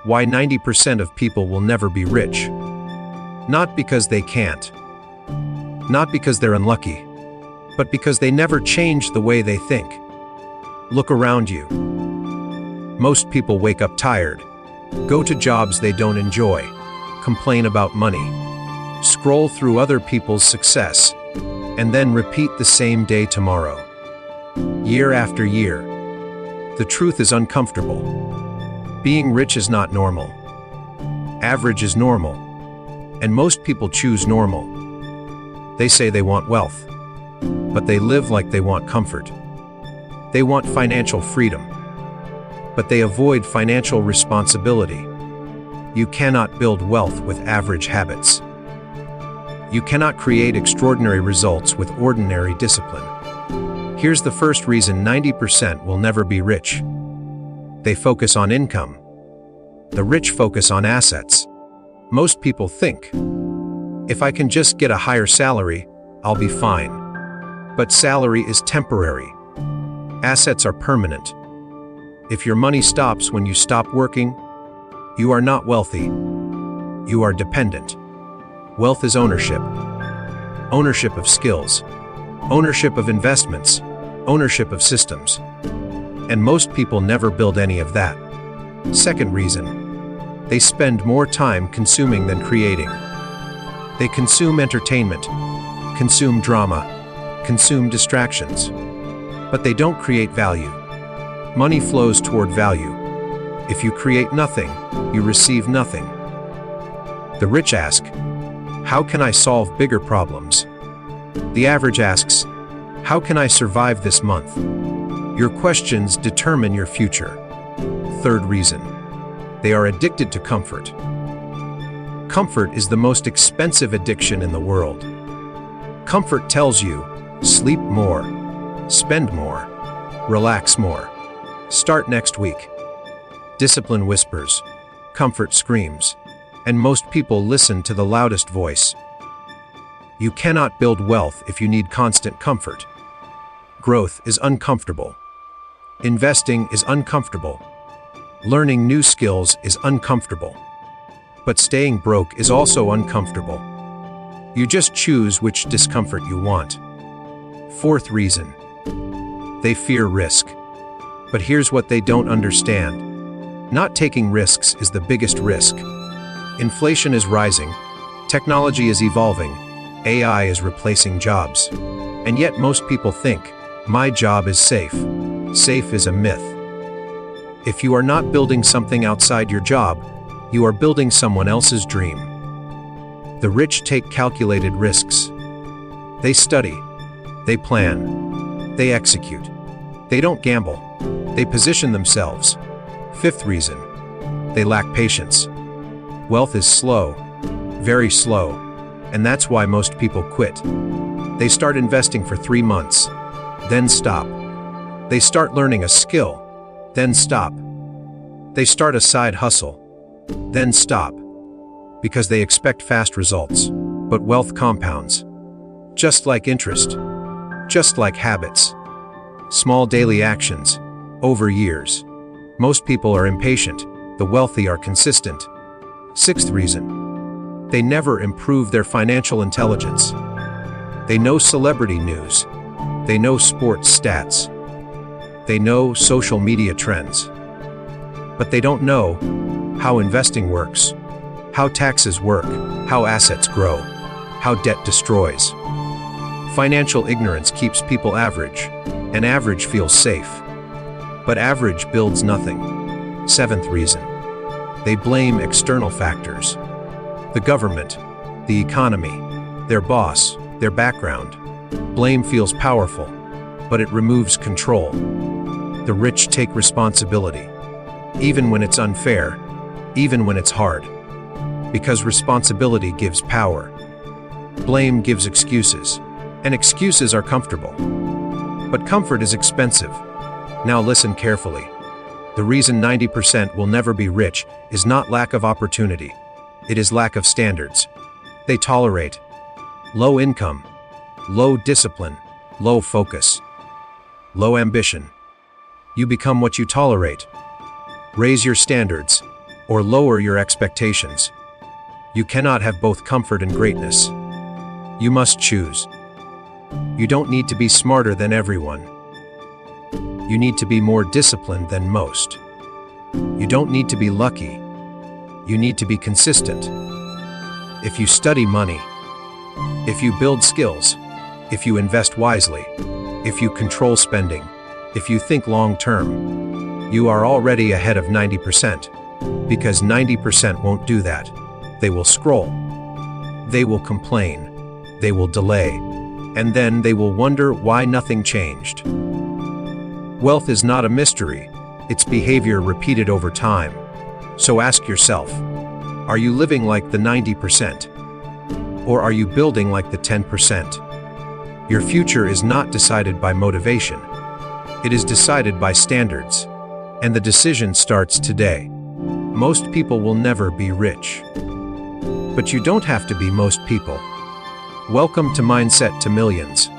Why 90% of people will never be rich. Not because they can't. Not because they're unlucky. But because they never change the way they think. Look around you. Most people wake up tired, go to jobs they don't enjoy, complain about money, scroll through other people's success, and then repeat the same day tomorrow. Year after year. The truth is uncomfortable. Being rich is not normal. Average is normal. And most people choose normal. They say they want wealth, but they live like they want comfort. They want financial freedom, but they avoid financial responsibility. You cannot build wealth with average habits. You cannot create extraordinary results with ordinary discipline. Here's the first reason 90% will never be rich. They focus on income. The rich focus on assets. Most people think, if I can just get a higher salary, I'll be fine. But salary is temporary. Assets are permanent. If your money stops when you stop working, you are not wealthy. You are dependent. Wealth is ownership. Ownership of skills. Ownership of investments. Ownership of systems. And most people never build any of that. Second reason. They spend more time consuming than creating. They consume entertainment, consume drama, consume distractions. But they don't create value. Money flows toward value. If you create nothing, you receive nothing. The rich ask, how can I solve bigger problems? The average asks, how can I survive this month? Your questions determine your future. Third reason. They are addicted to comfort. Comfort is the most expensive addiction in the world. Comfort tells you, sleep more, spend more, relax more, start next week. Discipline whispers, comfort screams, and most people listen to the loudest voice. You cannot build wealth if you need constant comfort. Growth is uncomfortable. Investing is uncomfortable. Learning new skills is uncomfortable. But staying broke is also uncomfortable. You just choose which discomfort you want. Fourth reason. They fear risk. But here's what they don't understand. Not taking risks is the biggest risk. Inflation is rising. Technology is evolving. AI is replacing jobs. And yet most people think, my job is safe. Safe is a myth. If you are not building something outside your job, you are building someone else's dream. The rich take calculated risks. They study. They plan. They execute. They don't gamble. They position themselves. Fifth reason. They lack patience. Wealth is slow. Very slow. And that's why most people quit. They start investing for 3 months. Then stop. They start learning a skill. Then stop. They start a side hustle. Then stop. Because they expect fast results. But wealth compounds. Just like interest. Just like habits. Small daily actions. Over years. Most people are impatient. The wealthy are consistent. Sixth reason. They never improve their financial intelligence. They know celebrity news. They know sports stats. They know social media trends. But they don't know how investing works, how taxes work, how assets grow, how debt destroys. Financial ignorance keeps people average, and average feels safe. But average builds nothing. Seventh reason. They blame external factors. The government, the economy, their boss, their background. Blame feels powerful, but it removes control. The rich take responsibility, even when it's unfair, even when it's hard. Because responsibility gives power. Blame gives excuses, and excuses are comfortable. But comfort is expensive. Now listen carefully. The reason 90% will never be rich is not lack of opportunity. It is lack of standards. They tolerate low income, low discipline, low focus, low ambition. You become what you tolerate. Raise your standards, or lower your expectations. You cannot have both comfort and greatness. You must choose. You don't need to be smarter than everyone. You need to be more disciplined than most. You don't need to be lucky. You need to be consistent. If you study money, if you build skills, if you invest wisely, if you control spending, if you think long-term, you are already ahead of 90%, because 90% won't do that. They will scroll. They will complain. They will delay. And then they will wonder why nothing changed. Wealth is not a mystery. It's behavior repeated over time. So ask yourself, are you living like the 90%? Or are you building like the 10%? Your future is not decided by motivation. It is decided by standards. And the decision starts today. Most people will never be rich. But you don't have to be most people. Welcome to Mindset to Millions.